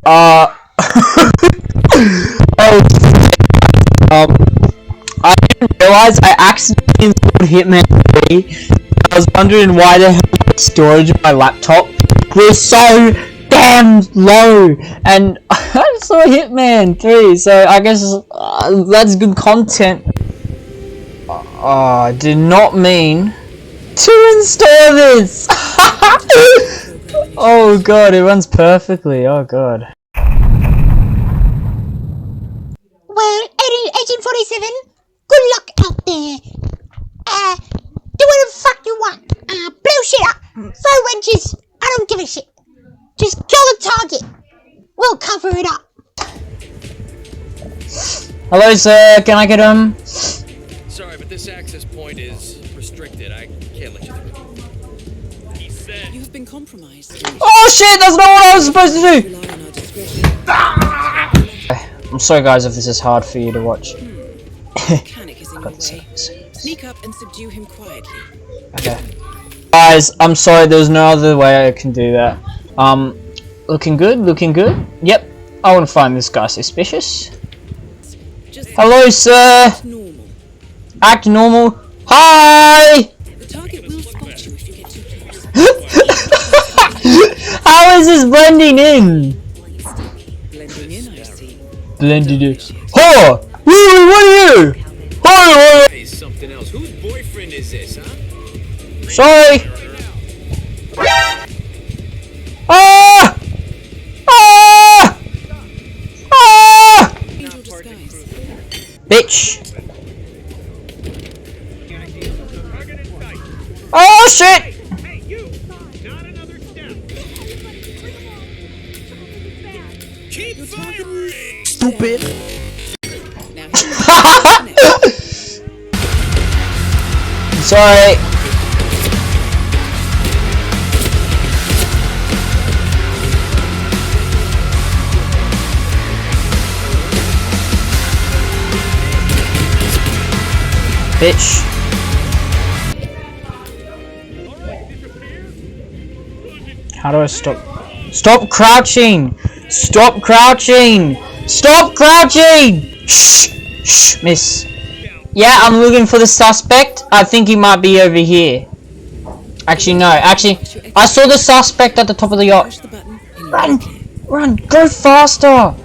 Uh, oh, I didn't realize I accidentally installed Hitman 3. I was wondering why the hell my storage of my laptop was so damn low, and I saw Hitman 3, so I guess that's good content. I did not mean to install this! Oh god, it runs perfectly, oh god. Well, 1847, good luck out there. Do whatever the fuck you want. Blow shit up, throw wrenches, I don't give a shit. Just kill the target. We'll cover it up. Hello sir, can I get Sorry, but this access point is restricted. I can't let you through. He said You've been compromised. Oh shit, that's not what I was supposed to do! Rely on our discretion. I'm sorry guys if this is hard for you to watch. Mechanic is in your got this, way. Sneak up and subdue him quietly. Okay. Guys, I'm sorry, there's no other way I can do that. Looking good, looking good. Yep, I want to find this guy suspicious. Just Hello sir! normal. Act normal. Hi! The target will spot you if you get too close. How is this blending in? Blending in, I see. Blended in. Oh! Woo, what are you? Oh, hey, something else. Whose boyfriend is this, huh? sorry. Ah! Ah! Ah! Angel disguise. Bitch. Oh shit! Hey, you! Not another step. Keep firing! Stupid. Now here's Sorry. Bitch. How do I stop? Stop crouching! Stop crouching! Stop crouching! Shh! Shh, miss. Yeah, I'm looking for the suspect. I think he might be over here. Actually, no. Actually, I saw the suspect at the top of the yacht. push the button and Run! Run! Go faster!